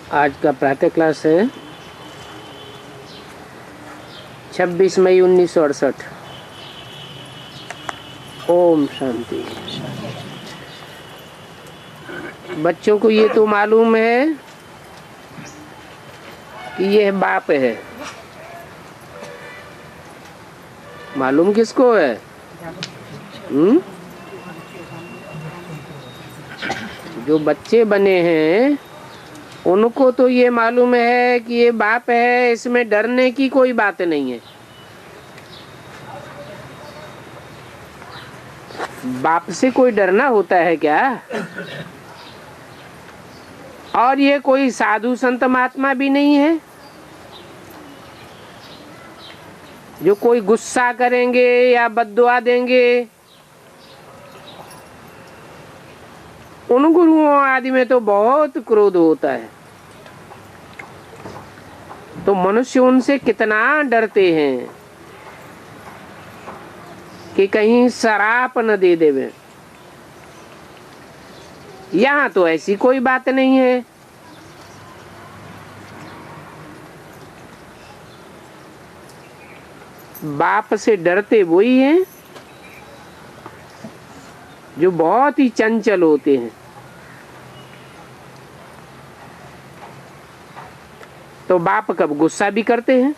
आज का प्रातः क्लास है 26 मई 1968। ओम शांति। बच्चों को ये तो मालूम है कि यह बाप है। मालूम किसको है? जो बच्चे बने हैं उनको तो ये मालूम है कि ये बाप है, इसमें डरने की कोई बात नहीं है। बाप से कोई डरना होता है क्या? और ये कोई साधु संत महात्मा भी नहीं है जो कोई गुस्सा करेंगे या बद्दुआ देंगे। उन गुरुओं आदि में तो बहुत क्रोध होता है, तो मनुष्य उनसे कितना डरते हैं कि कहीं शराप न दे देवे। यहाँ तो ऐसी कोई बात नहीं है। बाप से डरते वही हैं जो बहुत ही चंचल होते हैं। तो बाप कब गुस्सा भी करते हैं,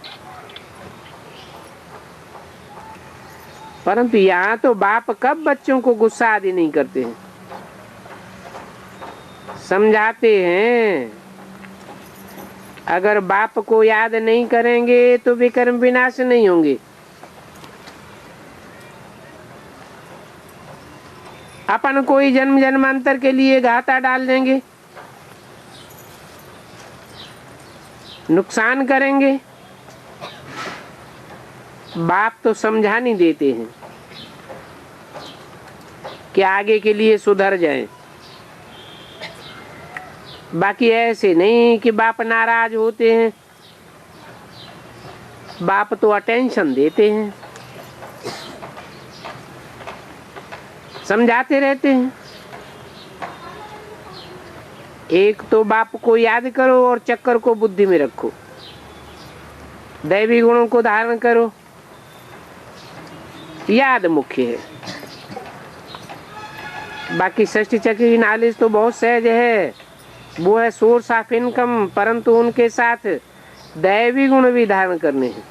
परंतु यहाँ तो बाप कब बच्चों को गुस्सा आदि नहीं करते हैं, समझाते हैं। अगर बाप को याद नहीं करेंगे तो विकर्म विनाश नहीं होंगे। अपन कोई जन्म जन्मांतर के लिए घाटा डाल देंगे, नुकसान करेंगे। बाप तो समझा नहीं देते हैं कि आगे के लिए सुधर जाएं। बाकी ऐसे नहीं कि बाप नाराज होते हैं। बाप तो अटेंशन देते हैं, समझाते रहते हैं। एक तो बाप को याद करो और चक्कर को बुद्धि में रखो, दैवी गुणों को धारण करो, याद मुख्य है। बाकी षष्ठी चक्र की नॉलेज तो बहुत सहज है, वो है सोर्स ऑफ इनकम, परंतु उनके साथ दैवी गुण भी धारण करने हैं।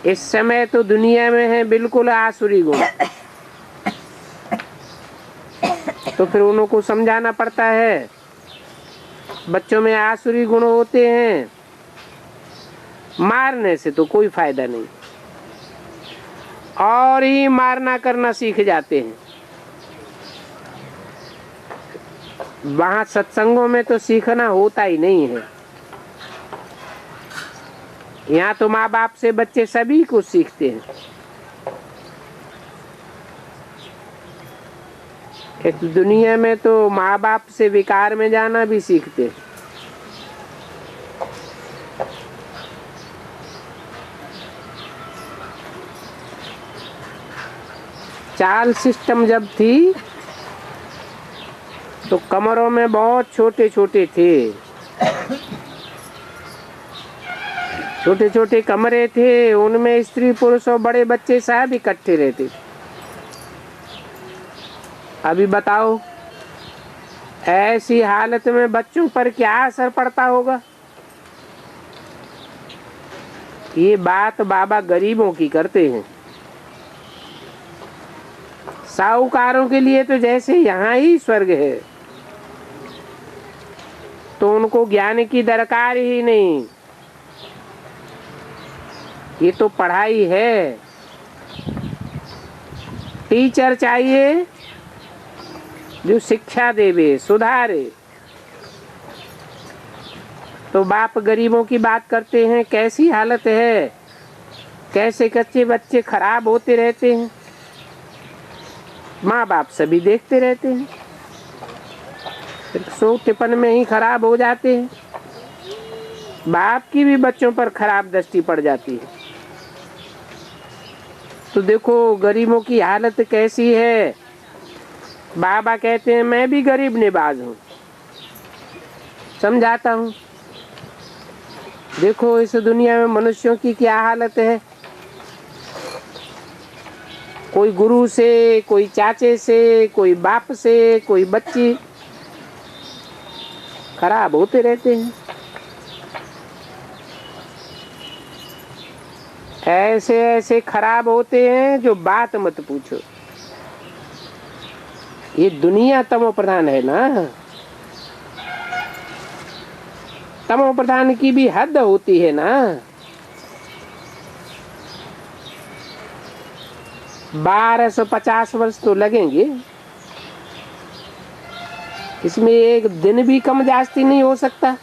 इस समय तो दुनिया में है बिल्कुल आसुरी गुण, तो फिर उनको समझाना पड़ता है। बच्चों में आसुरी गुण होते हैं, मारने से तो कोई फायदा नहीं, और ही मारना करना सीख जाते हैं। वहां सत्संगों में तो सीखना होता ही नहीं है। यहाँ तो माँ बाप से बच्चे सभी कुछ सीखते हैं। एक दुनिया में तो माँ बाप से विकार में जाना भी सीखते हैं। चाल सिस्टम जब थी तो कमरों में बहुत छोटे छोटे थे, छोटे छोटे कमरे थे, उनमें स्त्री पुरुष और बड़े बच्चे सब इकट्ठे रहते। अभी बताओ ऐसी हालत में बच्चों पर क्या असर पड़ता होगा। ये बात बाबा गरीबों की करते हैं। साहूकारों के लिए तो जैसे यहाँ ही स्वर्ग है, तो उनको ज्ञान की दरकार ही नहीं। ये तो पढ़ाई है, टीचर चाहिए जो शिक्षा देवे, सुधारे। तो बाप गरीबों की बात करते हैं, कैसी हालत है, कैसे कच्चे बच्चे खराब होते रहते हैं। माँ बाप सभी देखते रहते हैं, फिर सो टिपन में ही खराब हो जाते हैं। बाप की भी बच्चों पर खराब दृष्टि पड़ जाती है। तो देखो गरीबों की हालत कैसी है। बाबा कहते हैं मैं भी गरीब निवाज हूँ, समझाता हूँ। देखो इस दुनिया में मनुष्यों की क्या हालत है। कोई गुरु से, कोई चाचे से, कोई बाप से, कोई बच्ची, खराब होते रहते हैं। ऐसे ऐसे खराब होते हैं जो बात मत पूछो। ये दुनिया तमो प्रधान है ना। तमो प्रधान की भी हद होती है ना। 1250 वर्ष तो लगेंगे, इसमें एक दिन भी कम जास्ती नहीं हो सकता।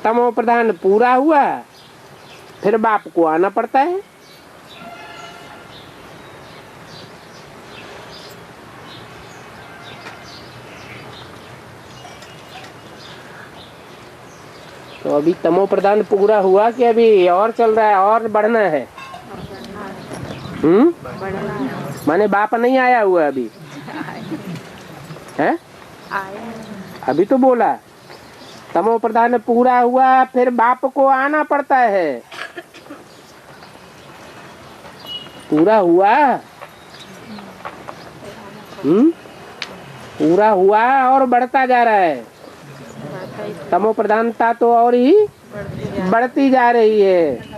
तमो प्रधान पूरा हुआ, फिर बाप को आना पड़ता है। तो अभी तमो प्रधान पूरा हुआ कि अभी और चल रहा है, और बढ़ना है? माने बाप नहीं आया हुआ अभी है? अभी तो बोला तमो प्रधान पूरा हुआ, फिर बाप को आना पड़ता है। पूरा हुआ, पूरा हुआ और बढ़ता जा रहा है। तमो प्रधानता तो और ही बढ़ती जा रही है।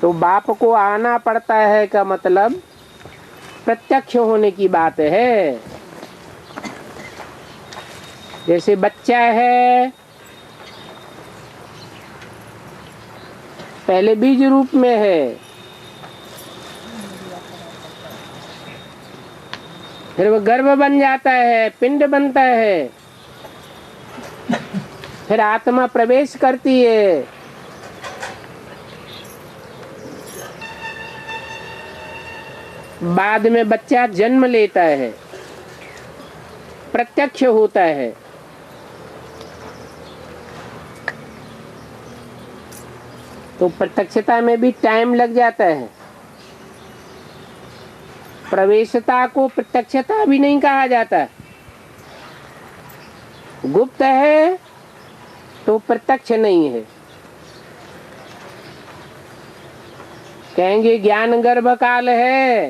तो बाप को आना पड़ता है का मतलब प्रत्यक्ष होने की बात है। जैसे बच्चा है, पहले बीज रूप में है, फिर वो गर्भ बन जाता है, पिंड बनता है, फिर आत्मा प्रवेश करती है। बाद में बच्चा जन्म लेता है, प्रत्यक्ष होता है। तो प्रत्यक्षता में भी टाइम लग जाता है। प्रवेशता को प्रत्यक्षता भी नहीं कहा जाता। गुप्त है तो प्रत्यक्ष नहीं है। कहेंगे ज्ञान गर्भ काल है,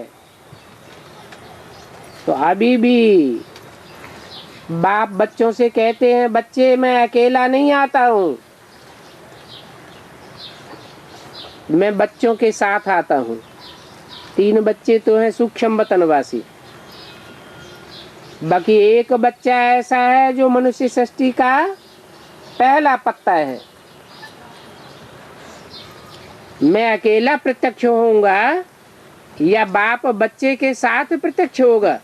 तो अभी भी बाप बच्चों से कहते हैं, बच्चे मैं अकेला नहीं आता हूँ, मैं बच्चों के साथ आता हूँ। 3 बच्चे तो हैं सूक्ष्म वतनवासी, बाकी एक बच्चा ऐसा है जो मनुष्य सृष्टि का पहला पत्ता है। मैं अकेला प्रत्यक्ष होऊंगा या बाप बच्चे के साथ प्रत्यक्ष होगा?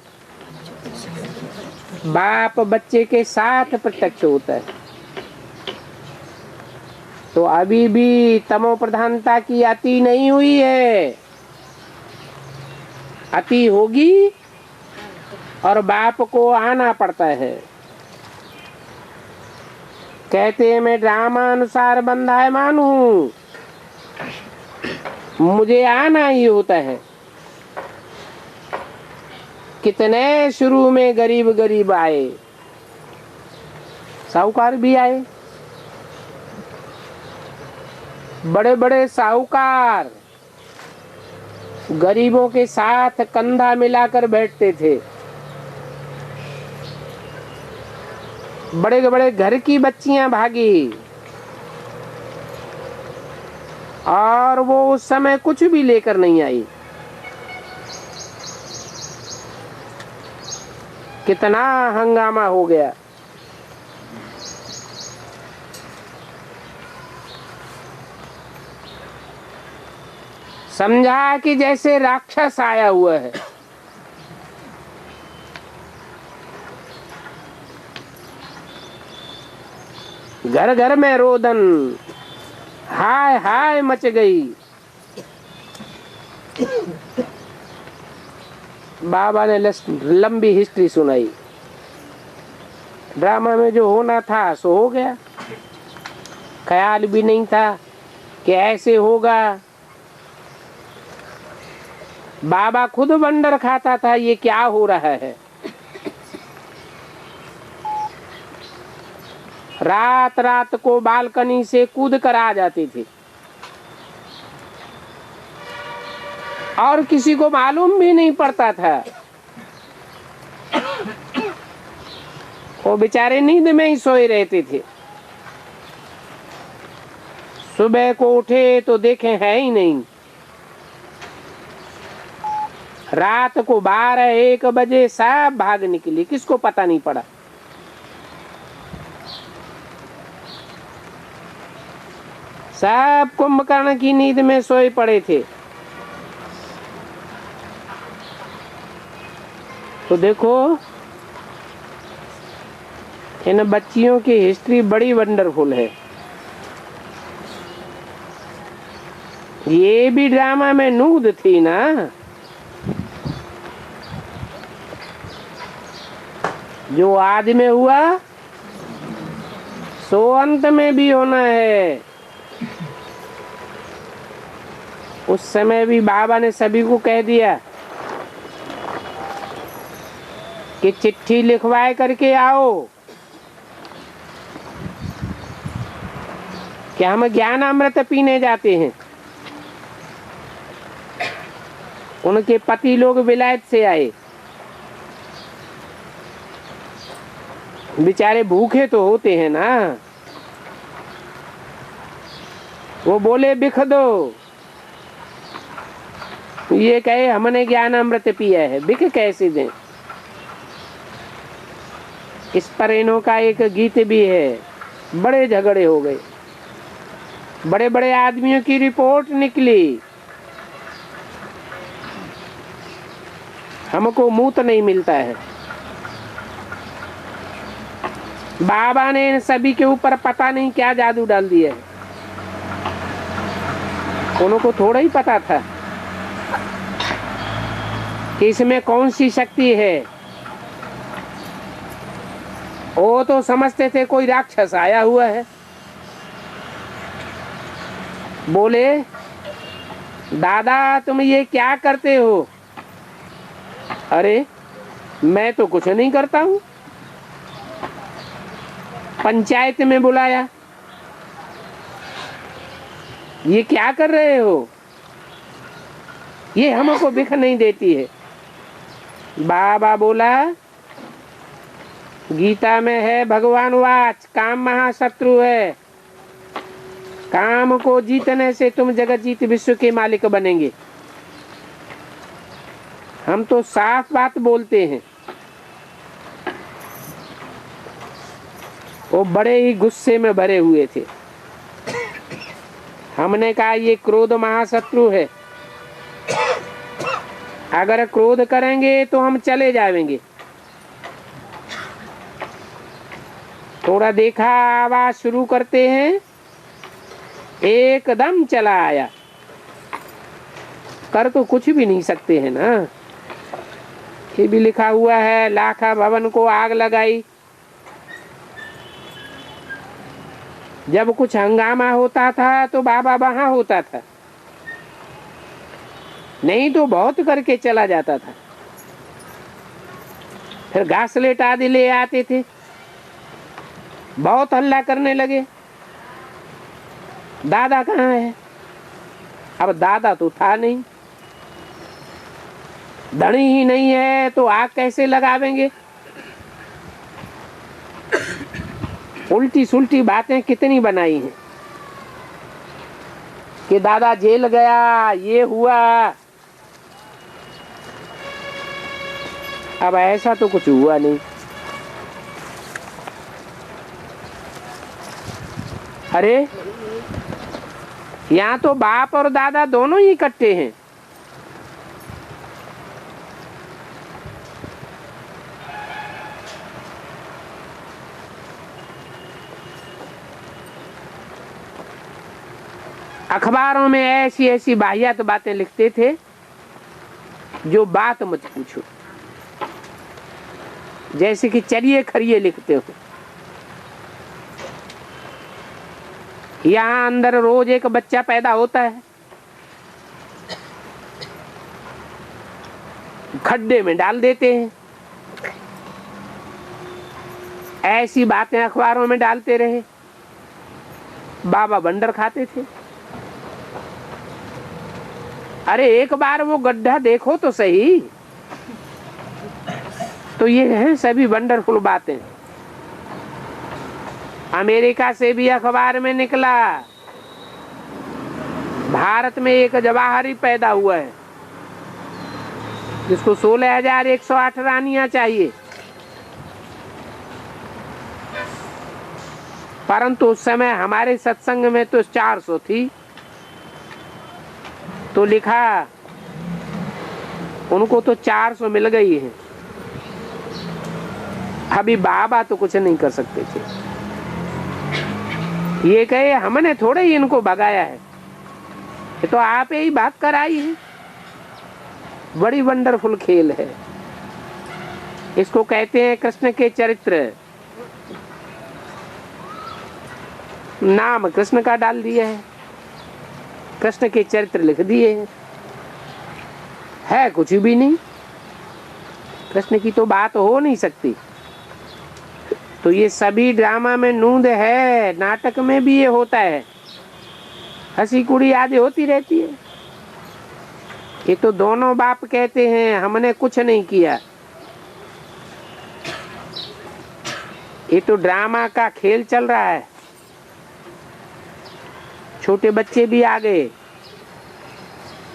बाप बच्चे के साथ प्रत्यक्ष होता है। तो अभी भी तमो प्रधानता की अति नहीं हुई है। अति होगी और बाप को आना पड़ता है। कहते हैं मैं ड्रामानुसार बंधायमान हूँ, मुझे आना ही होता है। कितने शुरू में गरीब गरीब आए, साहूकार भी आए, बड़े बड़े साहूकार गरीबों के साथ कंधा मिलाकर बैठते थे। बड़े बड़े घर की बच्चियां भागी और वो उस समय कुछ भी लेकर नहीं आई। कितना हंगामा हो गया। समझा कि जैसे राक्षस आया हुआ है। घर घर में रोदन, हाय हाय मच गई। बाबा ने लंबी हिस्ट्री सुनाई। ड्रामा में जो होना था सो हो गया। ख्याल भी नहीं था कि ऐसे होगा। बाबा खुद वंडर खाता था ये क्या हो रहा है। रात रात को बालकनी से कूद कर आ जाते थे और किसी को मालूम भी नहीं पड़ता था। वो बेचारे नींद में ही सोए रहते थे। सुबह को उठे तो देखे है ही नहीं। रात को 12-1 बजे सब भाग निकली, किसको पता नहीं पड़ा। सब कुंभकर्ण की नींद में सोए पड़े थे। तो देखो इन बच्चियों की हिस्ट्री बड़ी वंडरफुल है। ये भी ड्रामा में नूद थी ना। जो आज में हुआ सो अंत में भी होना है। उस समय भी बाबा ने सभी को कह दिया कि चिट्ठी लिखवाए करके आओ कि हम ज्ञान अमृत पीने जाते हैं। उनके पति लोग विलायत से आए, बेचारे भूखे तो होते हैं ना। वो बोले बिख दो, ये कहे हमने ज्ञान अमृत पिया है, बिख कैसे दें। इस पर इन्हों का एक गीत भी है। बड़े झगड़े हो गए, बड़े बड़े आदमियों की रिपोर्ट निकली, हमको मूत नहीं मिलता है। बाबा ने इन सभी के ऊपर पता नहीं क्या जादू डाल दिया है। उनको थोड़ा ही पता था कि इसमें कौन सी शक्ति है। वो तो समझते थे कोई राक्षस आया हुआ है। बोले दादा तुम ये क्या करते हो? अरे मैं तो कुछ नहीं करता हूँ। पंचायत में बुलाया, ये क्या कर रहे हो? ये हमको बिख नहीं देती है। बाबा बोला गीता में है भगवान वाच, काम महाशत्रु है। काम को जीतने से तुम जगत जीत विश्व के मालिक बनेंगे। हम तो साफ बात बोलते हैं। वो बड़े ही गुस्से में भरे हुए थे। हमने कहा ये क्रोध महाशत्रु है, अगर क्रोध करेंगे तो हम चले जाएंगे। थोड़ा देखा, आवाज शुरू करते हैं, एकदम चला आया। कर तो कुछ भी नहीं सकते हैं ना। ये भी लिखा हुआ है, लाखा भवन को आग लगाई। जब कुछ हंगामा होता था तो बाबा वहां होता था, नहीं तो बहुत करके चला जाता था। फिर घासलेट आदि ले आते थे, बहुत हल्ला करने लगे। दादा कहाँ है? अब दादा तो था नहीं, धनी ही नहीं है तो आग कैसे लगावेंगे? उल्टी सुल्टी बातें कितनी बनाई हैं कि दादा जेल गया, ये हुआ। अब ऐसा तो कुछ हुआ नहीं। अरे यहाँ तो बाप और दादा दोनों ही इकट्ठे हैं। अखबारों में ऐसी ऐसी वाहियात बातें लिखते थे जो बात मत पूछो। जैसे कि चलिए खरिए लिखते हो। यहाँ अंदर रोज एक बच्चा पैदा होता है, खड्डे में डाल देते हैं। ऐसी बातें अखबारों में डालते रहे। बाबा बंदर खाते थे। अरे एक बार वो गड्ढा देखो तो सही। तो ये है सभी वंडरफुल बातें। अमेरिका से भी अखबार में निकला, भारत में एक जवाहरी पैदा हुआ है जिसको 16,108 रानियां चाहिए, परंतु उस समय हमारे सत्संग में तो 400 थी। तो लिखा उनको तो 400 मिल गई है। अभी बाबा तो कुछ नहीं कर सकते थे। ये कहे हमने थोड़े ही इनको भगाया है, ये तो आप ही बात कराई है। बड़ी वंडरफुल खेल है। इसको कहते हैं कृष्ण के चरित्र। नाम कृष्ण का डाल दिया है, कृष्ण के चरित्र लिख दिए हैं। है कुछ भी नहीं, कृष्ण की तो बात हो नहीं सकती। तो ये सभी ड्रामा में नूंद है, नाटक में भी ये होता है। हंसी कुड़ी आदि होती रहती है। ये तो दोनों बाप कहते हैं हमने कुछ नहीं किया। ये तो ड्रामा का खेल चल रहा है। छोटे बच्चे भी आ गए,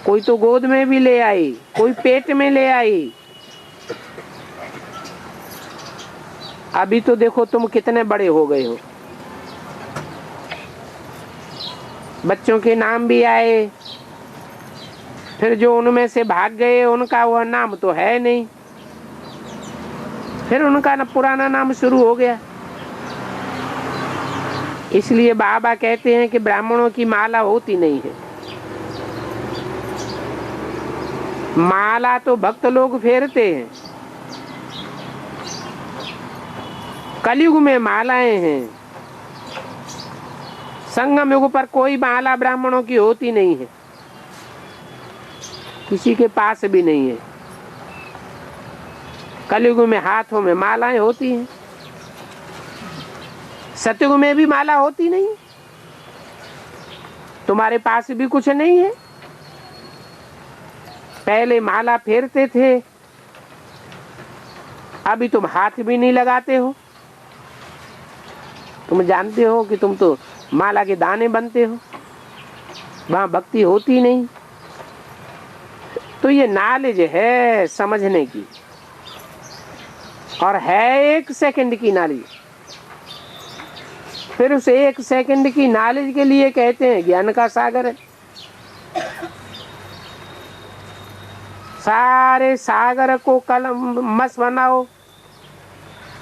कोई तो गोद में भी ले आई, कोई पेट में ले आई। अभी तो देखो तुम कितने बड़े हो गए हो। बच्चों के नाम भी आए, फिर जो उनमें से भाग गए उनका वह नाम तो है नहीं, फिर उनका न पुराना नाम शुरू हो गया। इसलिए बाबा कहते हैं कि ब्राह्मणों की माला होती नहीं है। माला तो भक्त लोग फेरते हैं, कलयुग में मालाएं हैं। संगम युग पर कोई माला ब्राह्मणों की होती नहीं है, किसी के पास भी नहीं है। कलयुग में हाथों में मालाएं होती हैं, सतयुग में भी माला होती नहीं। तुम्हारे पास भी कुछ नहीं है। पहले माला फेरते थे, अभी तुम हाथ भी नहीं लगाते हो। तुम जानते हो कि तुम तो माला के दाने बनते हो, वहां भक्ति होती नहीं। तो ये नॉलेज है समझने की, और है 1 सेकंड की नॉलेज। फिर उस 1 सेकंड की नॉलेज के लिए कहते हैं ज्ञान का सागर है। सारे सागर को कलम मस बनाओ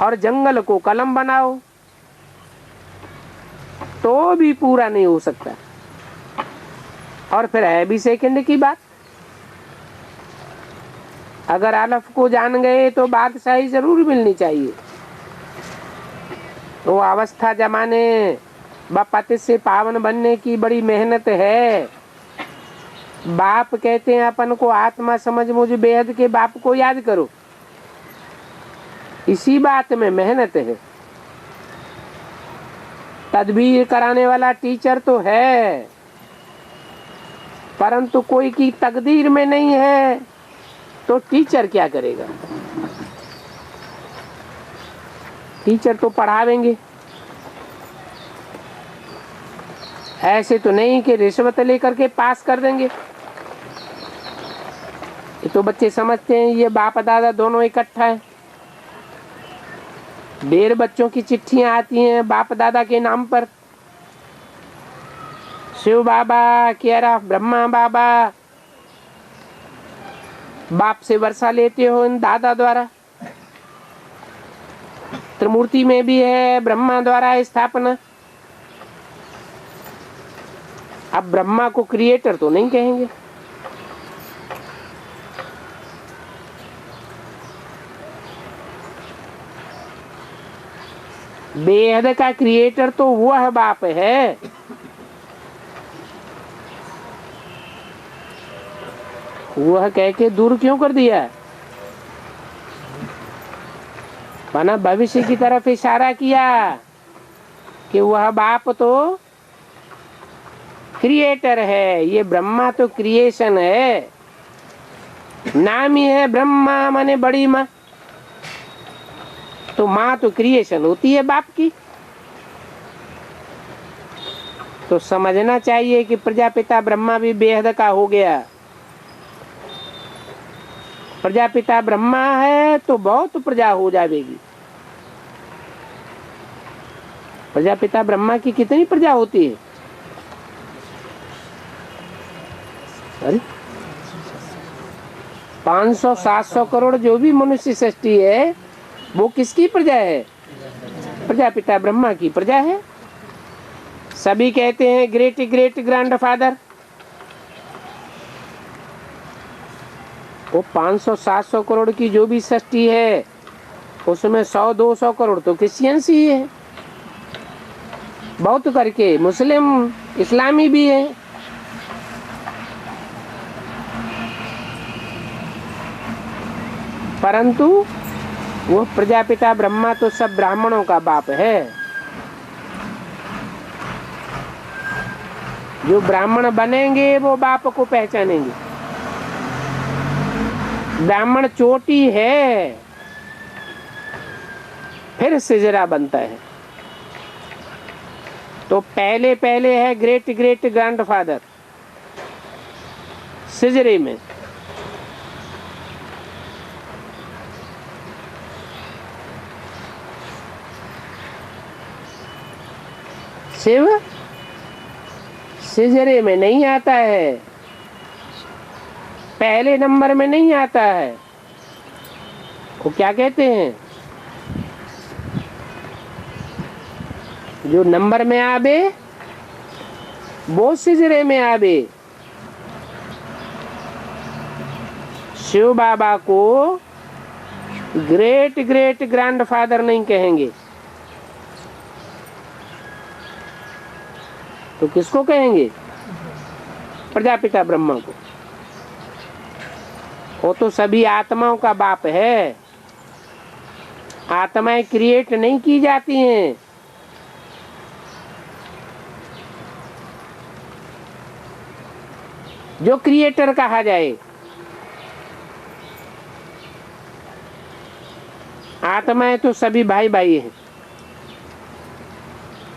और जंगल को कलम बनाओ तो भी पूरा नहीं हो सकता। और फिर है भी सेकंड की बात। अगर अलफ को जान गए तो बादशाही जरूर मिलनी चाहिए। तो अवस्था जमाने पति से पावन बनने की बड़ी मेहनत है। बाप कहते हैं अपन को आत्मा समझ मुझ बेहद के बाप को याद करो। इसी बात में मेहनत है। तदबीर कराने वाला टीचर तो है, परंतु कोई की तकदीर में नहीं है तो टीचर क्या करेगा। टीचर तो पढ़ावेंगे, ऐसे तो नहीं कि रिश्वत लेकर के पास कर देंगे। ये तो बच्चे समझते हैं ये बाप दादा दोनों इकट्ठा है। ढेर बच्चों की चिट्ठियां आती हैं बाप दादा के नाम पर। शिव बाबा, केरा ब्रह्मा बाबा, बाप से वर्षा लेते हो इन दादा द्वारा। त्रिमूर्ति में भी है ब्रह्मा द्वारा स्थापना। अब ब्रह्मा को क्रिएटर तो नहीं कहेंगे। बेहद का क्रिएटर तो वह बाप है। वह कह के दूर क्यों कर दिया। माना भविष्य की तरफ इशारा किया कि वह बाप तो क्रिएटर है, ये ब्रह्मा तो क्रिएशन है। नाम ही है ब्रह्मा माने बड़ी माँ, तो माँ तो क्रिएशन होती है बाप की। तो समझना चाहिए कि प्रजापिता ब्रह्मा भी बेहद का हो गया। प्रजापिता ब्रह्मा है तो बहुत प्रजा हो जाएगी। प्रजापिता ब्रह्मा की कितनी प्रजा होती है? अरे 500-700 करोड़ जो भी मनुष्य सृष्टि है वो किसकी प्रजा है? प्रजापिता ब्रह्मा की प्रजा है। सभी कहते हैं ग्रेट ग्रेट ग्रैंडफादर। वो 500-700 करोड़ की जो भी सृष्टि है उसमें 100-200 करोड़ तो क्रिश्चियंस ही है, बहुत करके मुस्लिम इस्लामी भी है। परंतु वो प्रजापिता ब्रह्मा तो सब ब्राह्मणों का बाप है। जो ब्राह्मण बनेंगे वो बाप को पहचानेंगे। ब्राह्मण चोटी है, फिर सिजरा बनता है। तो पहले पहले है ग्रेट ग्रेट ग्रैंडफादर सिजरे में। शिव सिजरे में नहीं आता है, पहले नंबर में नहीं आता है। वो क्या कहते हैं, जो नंबर में आवे वो सिजरे में आवे। शिव बाबा को ग्रेट ग्रेट ग्रैंडफादर नहीं कहेंगे तो किसको कहेंगे? प्रजापिता ब्रह्मा को। वो तो सभी आत्माओं का बाप है। आत्माएं क्रिएट नहीं की जाती हैं। जो क्रिएटर कहा जाए, आत्माएं तो सभी भाई भाई हैं।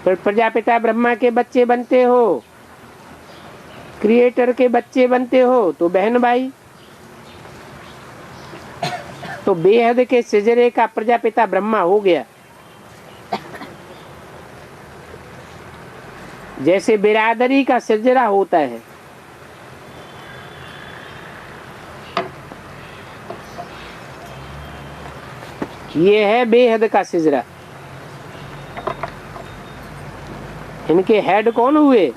फिर प्रजापिता ब्रह्मा के बच्चे बनते हो, क्रिएटर के बच्चे बनते हो तो बहन भाई। तो बेहद के सिजरे का प्रजापिता ब्रह्मा हो गया। जैसे बिरादरी का सिजरा होता है, ये है बेहद का सिजरा। इनके हेड कौन हुए?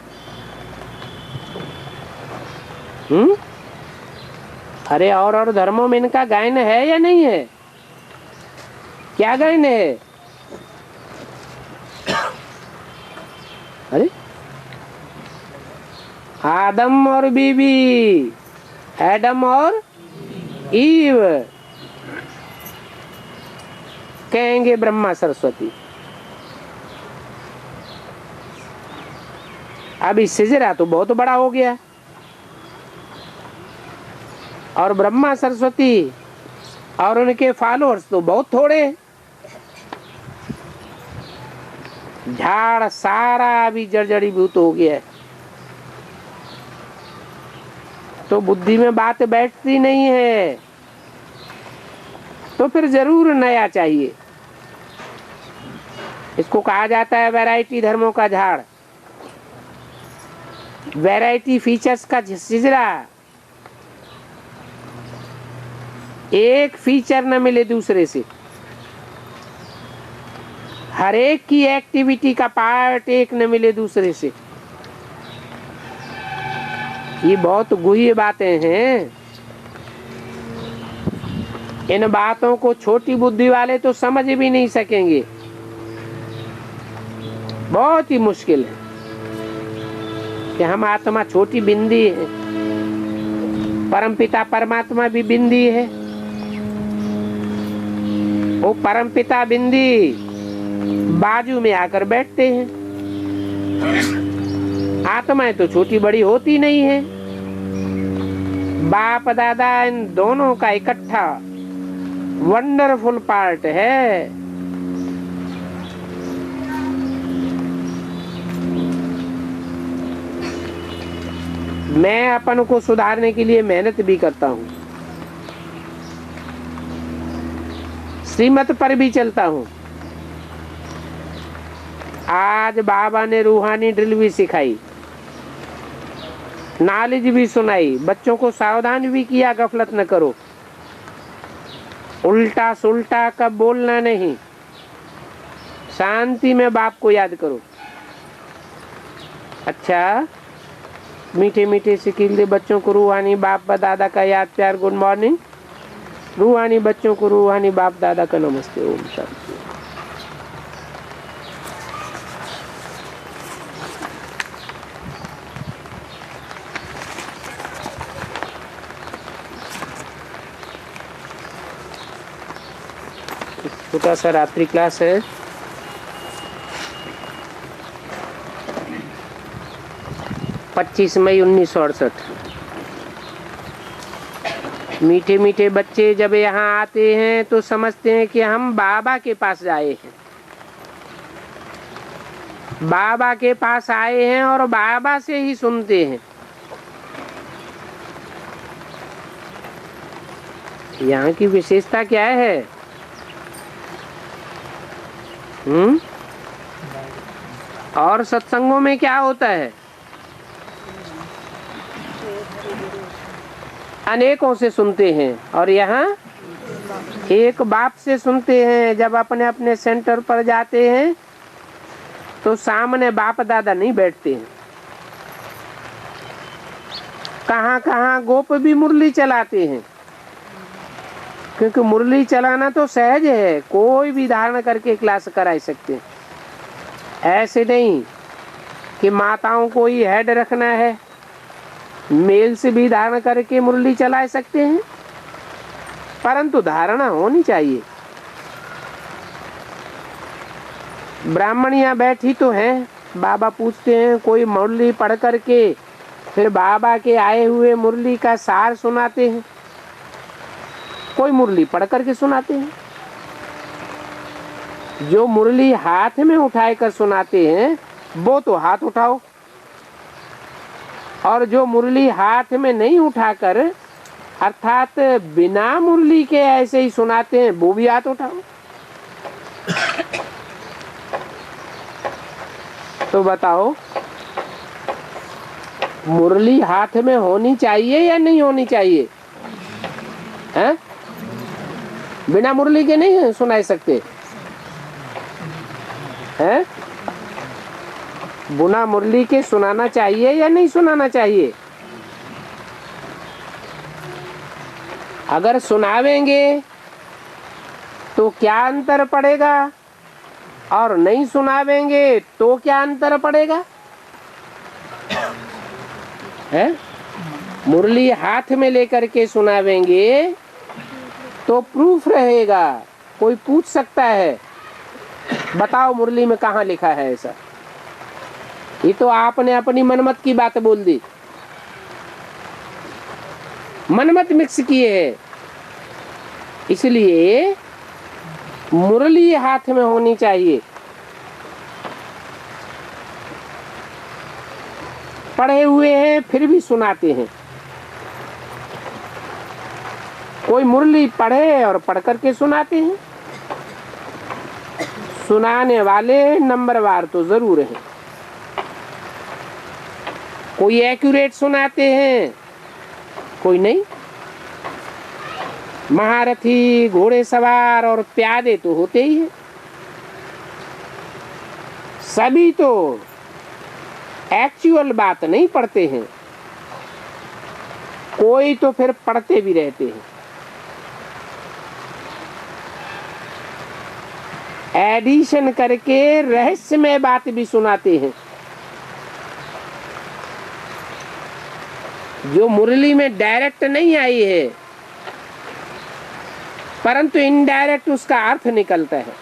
अरे और धर्मों में इनका गायन है या नहीं है? क्या गायन है? अरे आदम और बीबी, एडम और ईव, कहेंगे ब्रह्मा सरस्वती। अभी सिजरा तो बहुत बड़ा हो गया और ब्रह्मा सरस्वती और उनके फॉलोअर्स तो बहुत थोड़े। झाड़ सारा अभी जर्जरीभूत हो गया है। तो बुद्धि में बात बैठती नहीं है, तो फिर जरूर नया चाहिए। इसको कहा जाता है वैरायटी धर्मों का झाड़, वैरायटी फीचर्स का सिजरा। एक फीचर न मिले दूसरे से, हर एक की एक्टिविटी का पार्ट एक न मिले दूसरे से। ये बहुत गुह्य बातें हैं। इन बातों को छोटी बुद्धि वाले तो समझ भी नहीं सकेंगे। बहुत ही मुश्किल है कि हम आत्मा छोटी बिंदी है, परमपिता परमात्मा भी बिंदी है। वो परमपिता बिंदी बाजू में आकर बैठते हैं। आत्माएं तो छोटी बड़ी होती नहीं है। बाप दादा इन दोनों का इकट्ठा वंडरफुल पार्ट है। मैं अपन को सुधारने के लिए मेहनत भी करता हूँ, श्रीमत पर भी चलता हूँ। आज बाबा ने रूहानी ड्रिल भी सिखाई, नॉलेज भी सुनाई, बच्चों को सावधान भी किया, गफलत न करो, उल्टा सुल्टा का बोलना नहीं, शांति में बाप को याद करो। अच्छा, मीठे मीठे सिखिल दे बच्चों को रूहानी बाप दादा का याद प्यार, गुड मॉर्निंग। रूहानी बच्चों को रूहानी बाप दादा का नमस्ते, ओम शांति। छोटा सा रात्रि क्लास है। मई 1968। मीठे मीठे बच्चे जब यहाँ आते हैं तो समझते हैं कि हम बाबा के पास आए हैं, बाबा के पास आए हैं और बाबा से ही सुनते हैं। यहाँ की विशेषता क्या है? और सत्संगों में क्या होता है? अनेकों से सुनते हैं और यहाँ एक बाप से सुनते हैं। जब अपने अपने सेंटर पर जाते हैं तो सामने बाप दादा नहीं बैठते हैं। कहाँ कहाँ गोप भी मुरली चलाते हैं, क्योंकि मुरली चलाना तो सहज है, कोई भी धारण करके क्लास करा सकते हैं। ऐसे नहीं कि माताओं को ही हेड रखना है, मेल से भी धारण करके मुरली चला सकते हैं, परंतु धारणा होनी चाहिए। ब्राह्मणियां बैठी तो हैं, बाबा पूछते हैं कोई मुरली पढ़ करके फिर बाबा के आए हुए मुरली का सार सुनाते हैं, कोई मुरली पढ़ करके सुनाते हैं। जो मुरली हाथ में उठाए कर सुनाते हैं वो तो हाथ उठाओ, और जो मुरली हाथ में नहीं उठाकर अर्थात बिना मुरली के ऐसे ही सुनाते हैं वो भी हाथ उठाओ। तो बताओ, मुरली हाथ में होनी चाहिए या नहीं होनी चाहिए? हैं? बिना मुरली के नहीं सुना सकते हैं? बिना मुरली के सुनाना चाहिए या नहीं सुनाना चाहिए? अगर सुनावेंगे तो क्या अंतर पड़ेगा, और नहीं सुनावेंगे तो क्या अंतर पड़ेगा? है? मुरली हाथ में लेकर के सुनावेंगे तो प्रूफ रहेगा, कोई पूछ सकता है बताओ मुरली में कहाँ लिखा है ऐसा। ये तो आपने अपनी मनमत की बात बोल दी, मनमत मिक्स किए है। इसलिए मुरली हाथ में होनी चाहिए। पढ़े हुए हैं फिर भी सुनाते हैं। कोई मुरली पढ़े और पढ़ करके सुनाते हैं। सुनाने वाले नंबरवार तो जरूर है। कोई एक्यूरेट सुनाते हैं, कोई नहीं। महारथी, घोड़े सवार और प्यादे तो होते ही हैं। सभी तो एक्चुअल बात नहीं पढ़ते हैं, कोई तो फिर पढ़ते भी रहते हैं। एडिशन करके रहस्यमय बात भी सुनाते हैं। जो मुरली में डायरेक्ट नहीं आई है परंतु इनडायरेक्ट उसका अर्थ निकलता है।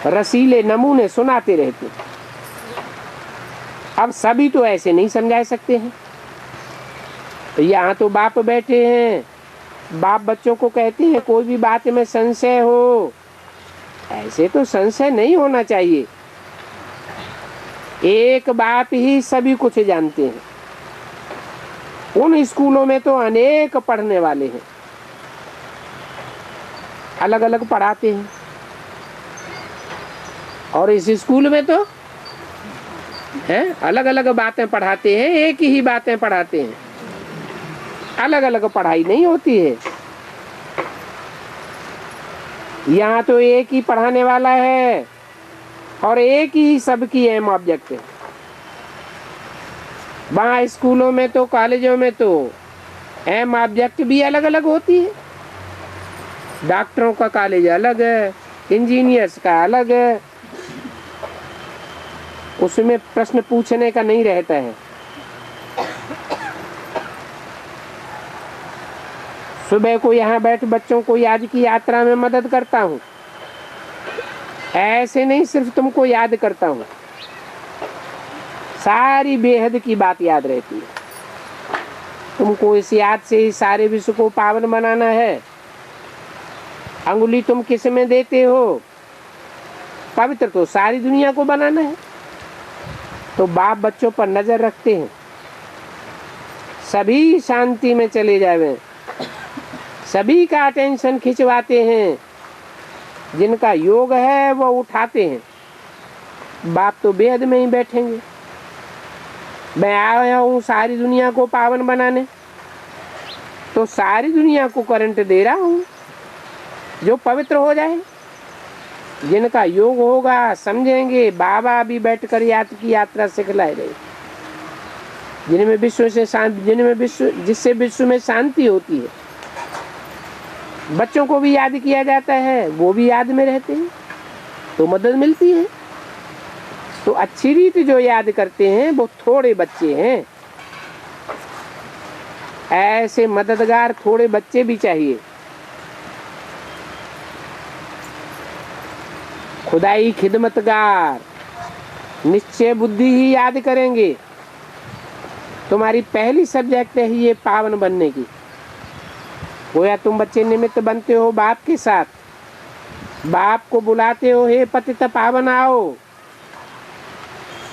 रसीले नमूने सुनाते रहते। अब सभी तो ऐसे नहीं समझा सकते हैं। यहाँ तो बाप बैठे हैं, बाप बच्चों को कहते हैं कोई भी बात में संशय हो, ऐसे तो संशय नहीं होना चाहिए। एक बाप ही सभी कुछ जानते हैं। उन स्कूलों में तो अनेक पढ़ने वाले हैं, अलग अलग पढ़ाते हैं, और इस स्कूल में तो है अलग अलग बातें पढ़ाते हैं, एक ही बातें पढ़ाते हैं, अलग अलग पढ़ाई नहीं होती है। यहाँ तो एक ही पढ़ाने वाला है और एक ही सबकी अहम ऑब्जेक्ट है। वहाँ स्कूलों में तो कॉलेजों में तो अहम ऑब्जेक्ट भी अलग अलग होती है। डॉक्टरों का कॉलेज अलग है, इंजीनियर्स का अलग है, उसमें प्रश्न पूछने का नहीं रहता है। सुबह को यहाँ बैठ बच्चों को याद की यात्रा में मदद करता हूँ, ऐसे नहीं सिर्फ तुमको याद करता हूँ, सारी बेहद की बात याद रहती है। तुमको इस याद से ही सारे विश्व को पावन बनाना है। अंगुली तुम किस में देते हो? पवित्र तो सारी दुनिया को बनाना है। तो बाप बच्चों पर नजर रखते हैं, सभी शांति में चले जावे, सभी का अटेंशन खिंचवाते हैं, जिनका योग है वो उठाते हैं। बाप तो बेहद में ही बैठेंगे। मैं आया हूँ सारी दुनिया को पावन बनाने, तो सारी दुनिया को करंट दे रहा हूँ जो पवित्र हो जाए। जिनका योग होगा समझेंगे, बाबा भी बैठकर याद की यात्रा सिखलाए रहे। जिनमें विश्व से शांति, जिनमें विश्व, जिससे विश्व में शांति होती है, बच्चों को भी याद किया जाता है, वो भी याद में रहते हैं, तो मदद मिलती है। तो अच्छी रीति जो याद करते हैं वो थोड़े बच्चे हैं। ऐसे मददगार थोड़े बच्चे भी चाहिए। खुदाई खिदमतगार निश्चय बुद्धि ही याद करेंगे। तुम्हारी पहली सब्जेक्ट है ये पावन बनने की। गोया तुम बच्चे निमित्त बनते हो बाप के साथ, बाप को बुलाते हो, हे पतित पावन आओ।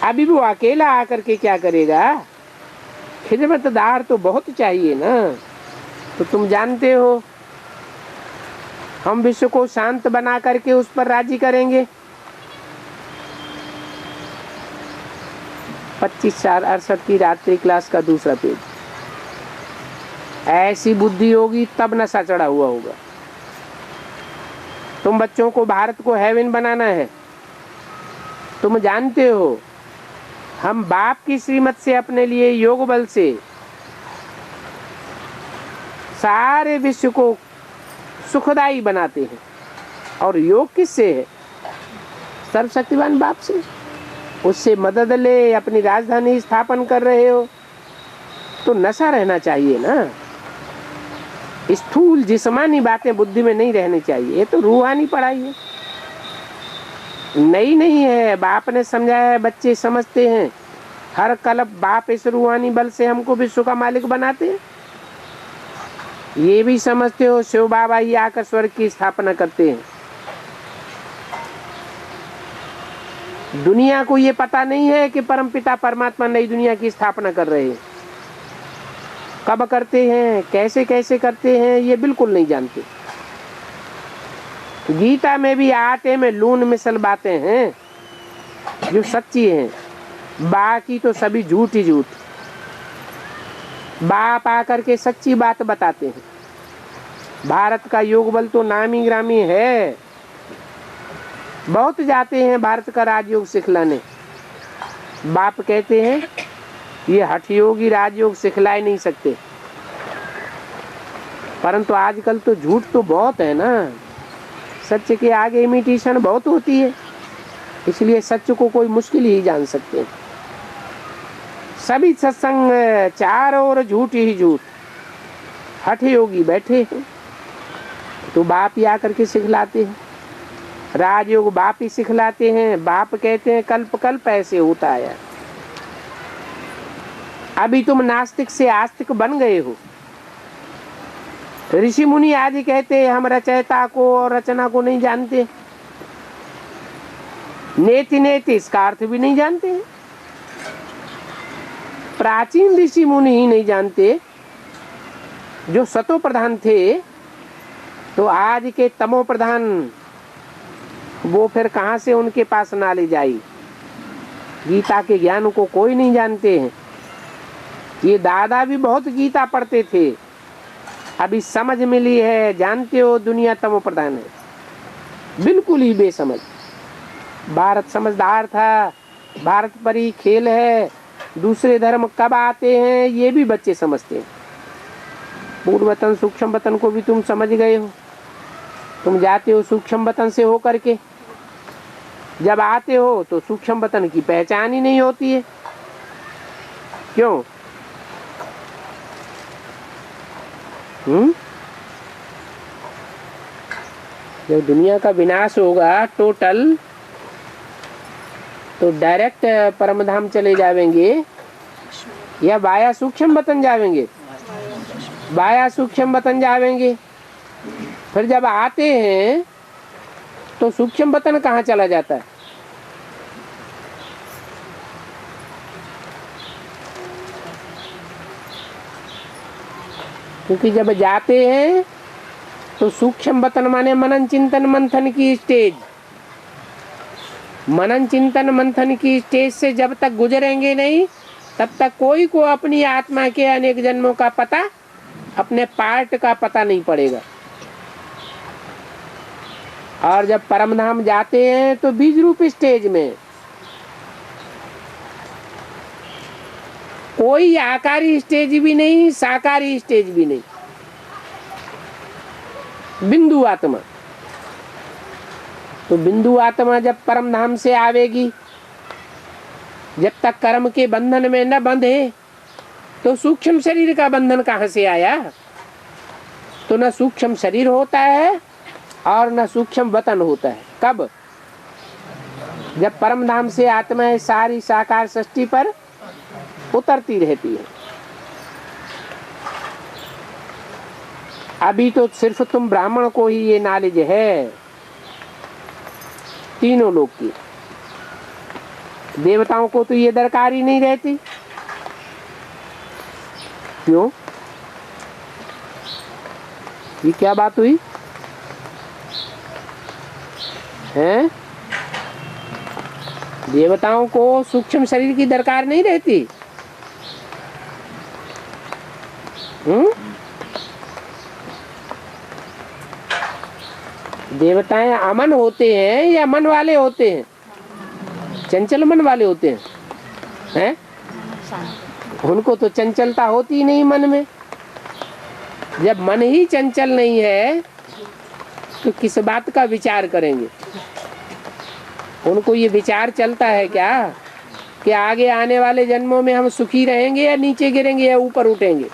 अभी वो अकेला आकर के क्या करेगा? खिदमतदार तो बहुत चाहिए ना। तो तुम जानते हो हम विश्व को शांत बना करके उस पर राजी करेंगे। 25/4/68 की रात्रि क्लास का दूसरा पेज। ऐसी बुद्धि होगी तब नशा चढ़ा हुआ होगा। तुम बच्चों को भारत को हेवन बनाना है। तुम जानते हो हम बाप की श्रीमत से अपने लिए योग बल से सारे विश्व को सुखदायी बनाते हैं। और योग किससे है? सर्वशक्तिवान बाप से। उससे मदद ले, अपनी राजधानी स्थापन कर रहे हो तो नशा रहना चाहिए ना। स्थूल जिस्मानी बातें बुद्धि में नहीं रहनी चाहिए। ये तो रूहानी पढ़ाई है, नई नहीं है। बाप ने समझाया है, बच्चे समझते हैं। हर कल्प बाप इस रूहानी बल से हमको विश्व का मालिक बनाते हैं। ये भी समझते हो शिव बाबा ही आकर स्वर्ग की स्थापना करते हैं। दुनिया को ये पता नहीं है कि परमपिता परमात्मा नई दुनिया की स्थापना कर रहे हैं। कब करते हैं, कैसे कैसे करते हैं, ये बिल्कुल नहीं जानते। गीता में भी आटे में लून मिसल बातें हैं जो सच्ची हैं, बाकी तो सभी झूठ ही झूठ। बाप आकर के सच्ची बात बताते हैं। भारत का योग बल तो नामी ग्रामी है, बहुत जाते हैं भारत का राजयोग सिखलाने। बाप कहते हैं ये हठयोगी राजयोग सिखला नहीं सकते। परंतु आजकल तो झूठ तो बहुत है ना, सच के आगे इमिटेशन बहुत होती है, इसलिए सच को कोई मुश्किल ही जान सकते हैं। सभी सत्संग चारों ओर झूठ ही झूठ, हठ योगी बैठे हैं तो बाप ही आकर के सिखलाते हैं, राजयोग बाप ही सिखलाते हैं। बाप कहते हैं कल्प कल्प ऐसे होता है। अभी तुम नास्तिक से आस्तिक बन गए हो। ऋषि मुनि आदि कहते हैं हम रचयिता को और रचना को नहीं जानते, नेति नेति इसका अर्थ भी नहीं जानते हैं। प्राचीन ऋषि मुनि ही नहीं जानते जो सतो प्रधान थे, तो आज के तमो प्रधान वो फिर कहां से उनके पास नॉलेज आई। गीता के ज्ञान को कोई नहीं जानते हैं। ये दादा भी बहुत गीता पढ़ते थे, अभी समझ मिली है। जानते हो दुनिया तमो प्रधान है, बिल्कुल ही बेसमझ। भारत समझदार था, भारत पर ही खेल है। दूसरे धर्म कब आते हैं ये भी बच्चे समझते हैं। पूर्व वतन सूक्ष्म वतन को भी तुम समझ गए हो। तुम जाते हो सूक्ष्म वतन से होकर के, जब आते हो तो सूक्ष्म वतन की पहचान ही नहीं होती है। क्यों? जब दुनिया का विनाश होगा टोटल, तो डायरेक्ट परमधाम चले जाएंगे या वाया सूक्ष्म वतन जाएंगे? वाया सूक्ष्म वतन जाएंगे। फिर जब आते हैं तो सूक्ष्म वतन कहाँ चला जाता है? क्योंकि जब जाते हैं तो सूक्ष्म वतन माने मनन चिंतन मंथन की स्टेज। मनन चिंतन मंथन की स्टेज से जब तक गुजरेंगे नहीं, तब तक कोई को अपनी आत्मा के अनेक जन्मों का पता, अपने पार्ट का पता नहीं पड़ेगा। और जब परमधाम जाते हैं तो बीज रूप स्टेज में कोई आकारी स्टेज भी नहीं, साकारी स्टेज भी नहीं, बिंदु आत्मा। तो बिंदु आत्मा जब परमधाम से आवेगी, जब तक कर्म के बंधन में न बंधे, तो सूक्ष्म शरीर का बंधन कहाँ से आया? तो न सूक्ष्म शरीर होता है और न सूक्ष्म वतन होता है। कब? जब परमधाम से आत्मा सारी साकार सृष्टि पर उतरती रहती है। अभी तो सिर्फ तुम ब्राह्मण को ही ये नॉलेज है, तीनों लोग की। देवताओं को तो ये दरकार ही नहीं रहती। क्यों? ये क्या बात हुई है? देवताओं को सूक्ष्म शरीर की दरकार नहीं रहती। देवताएं अमन होते हैं या मन वाले होते हैं? चंचल मन वाले होते हैं? उनको तो चंचलता होती ही नहीं मन में। जब मन ही चंचल नहीं है तो किस बात का विचार करेंगे? उनको ये विचार चलता है क्या कि आगे आने वाले जन्मों में हम सुखी रहेंगे या नीचे गिरेंगे या ऊपर उठेंगे?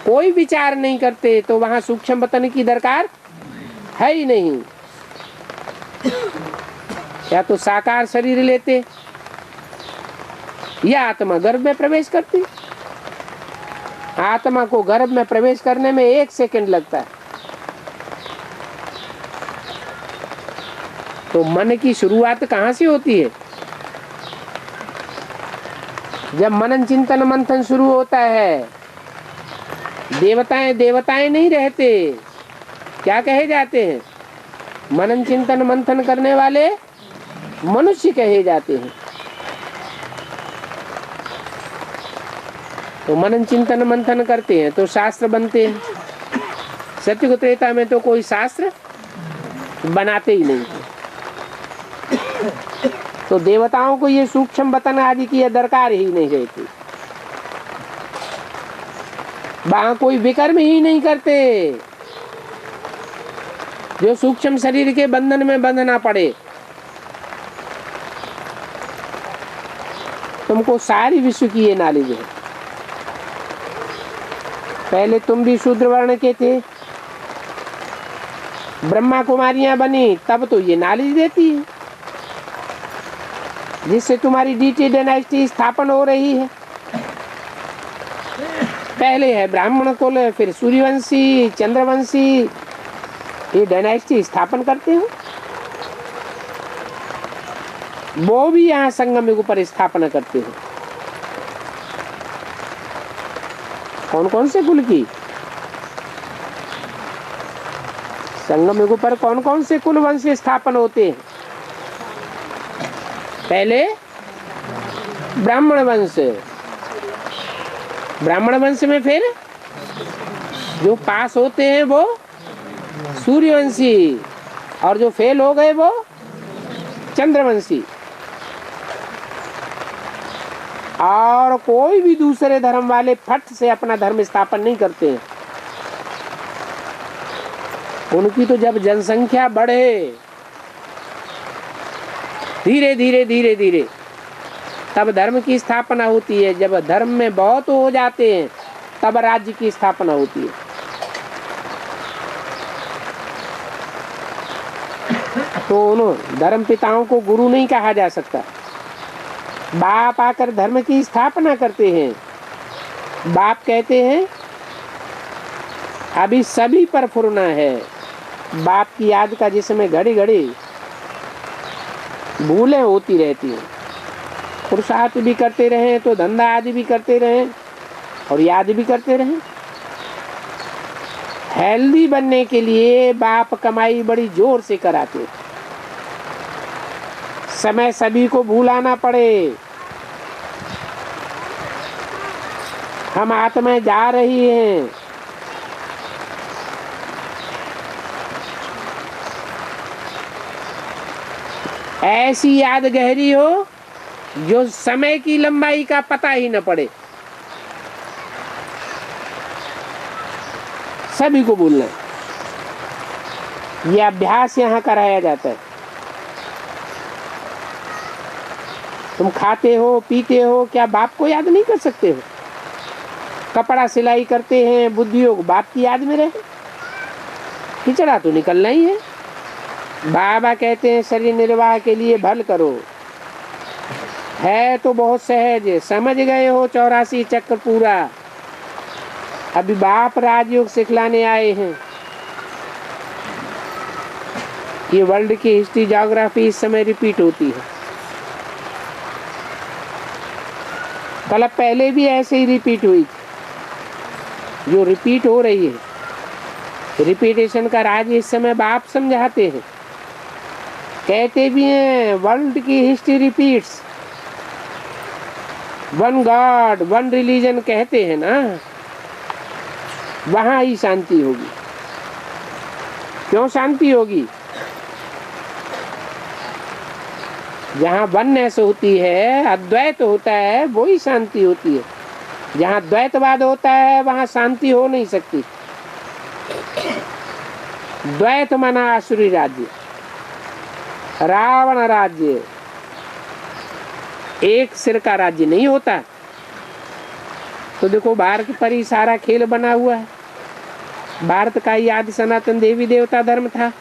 कोई विचार नहीं करते, तो वहां सूक्ष्म वतन की दरकार है ही नहीं। या तो साकार शरीर लेते या आत्मा गर्भ में प्रवेश करती। आत्मा को गर्भ में प्रवेश करने में 1 सेकंड लगता है। तो मन की शुरुआत कहाँ से होती है? जब मनन चिंतन मंथन शुरू होता है। देवताएं देवताएं नहीं रहते, क्या कहे जाते हैं? मनन चिंतन मंथन करने वाले मनुष्य कहे जाते हैं। तो मनन चिंतन मंथन करते हैं तो शास्त्र बनते हैं। सत्युग त्रेता में तो कोई शास्त्र बनाते ही नहीं। तो देवताओं को ये सूक्ष्म वतन आदि की दरकार ही नहीं रहती। वहां कोई विकर्म ही नहीं करते जो सूक्ष्म शरीर के बंधन में बंधना पड़े। तुम तुमको सारी विश्व की ये नॉलेज है। पहले तुम भी शूद्र वर्ण के थे, ब्रह्मा कुमारियां बनी तब तो ये नॉलेज देती है, जिससे तुम्हारी डीटी डायनेस्टी स्थापन हो रही है। पहले है ब्राह्मण कुल, फिर सूर्यवंशी, चंद्रवंशी, ये डायनेस्टी स्थापन करते हो। वो भी यहाँ संगम युग पर स्थापना करते हो। कौन कौन से कुल की? संगम युग पर कौन कौन से कुल वंश स्थापन होते हैं? पहले ब्राह्मण वंश, ब्राह्मण वंश में फिर जो पास होते हैं वो सूर्यवंशी, और जो फेल हो गए वो चंद्रवंशी। और कोई भी दूसरे धर्म वाले फट से अपना धर्म स्थापन नहीं करते हैं। उनकी तो जब जनसंख्या बढ़े, धीरे धीरे धीरे धीरे तब धर्म की स्थापना होती है। जब धर्म में बहुत हो जाते हैं तब राज्य की स्थापना होती है। तो उन धर्म पिताओं को गुरु नहीं कहा जा सकता। बाप आकर धर्म की स्थापना करते हैं। बाप कहते हैं अभी सभी पर फुरना है। बाप की याद का जिसमें घड़ी घड़ी भूलें होती रहती हैं। पुरुषार्थ भी करते रहें तो धंधा आदि भी करते रहें और याद भी करते रहें। हेल्दी बनने के लिए बाप कमाई बड़ी जोर से कराते। समय सभी को भूलाना पड़े। हम आत्माएं जा रही हैं। ऐसी याद गहरी हो जो समय की लंबाई का पता ही न पड़े। सभी को भूलना। यह अभ्यास यहाँ कराया जाता है। तुम खाते हो पीते हो, क्या बाप को याद नहीं कर सकते हो? कपड़ा सिलाई करते हैं, बुद्धि योग बाप की याद में रहे। खिचड़ा तो निकलना ही है। बाबा कहते हैं शरीर निर्वाह के लिए भल करो। है तो बहुत सहज, समझ गए हो 84 चक्र पूरा। अभी बाप राजयोग सिखलाने आए हैं। ये वर्ल्ड की हिस्ट्री ज्योग्राफी इस समय रिपीट होती है। कल पहले भी ऐसे ही रिपीट हुई, जो रिपीट हो रही है। रिपीटेशन का राज इस समय बाप समझाते हैं। कहते भी हैं वर्ल्ड की history repeats, one God one religion कहते हैं ना, वहां ही शांति होगी। क्यों शांति होगी? जहाँ वननेस होती है, अद्वैत होता है, वो ही शांति होती है। जहाँ द्वैतवाद होता है वहाँ शांति हो नहीं सकती। द्वैत माना आसुरी राज्य, रावण राज्य, एक सिर का राज्य नहीं होता। तो देखो भारत पर ही सारा खेल बना हुआ है। भारत का ही आदि सनातन देवी देवता धर्म था,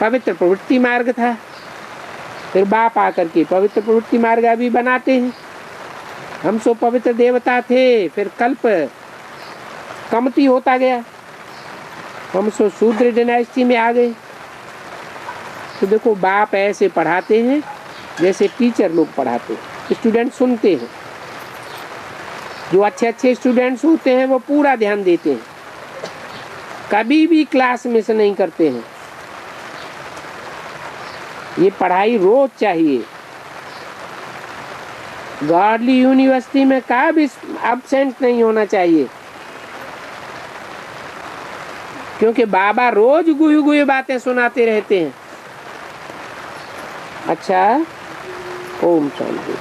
पवित्र प्रवृत्ति मार्ग था। फिर बाप आकर के पवित्र प्रवृत्ति मार्ग अभी बनाते हैं। हम सो पवित्र देवता थे, फिर कल्प कमती होता गया, हम सो शूद्र डायनेस्टी में आ गए। तो देखो बाप ऐसे पढ़ाते हैं जैसे टीचर लोग पढ़ाते हैं, स्टूडेंट सुनते हैं। जो अच्छे अच्छे स्टूडेंट्स होते हैं वो पूरा ध्यान देते हैं, कभी भी क्लास मिस नहीं करते हैं। ये पढ़ाई रोज चाहिए। गॉडली यूनिवर्सिटी में कभी एब्सेंट नहीं होना चाहिए, क्योंकि बाबा रोज गुई गुई बातें सुनाते रहते हैं। अच्छा, ओम शांति।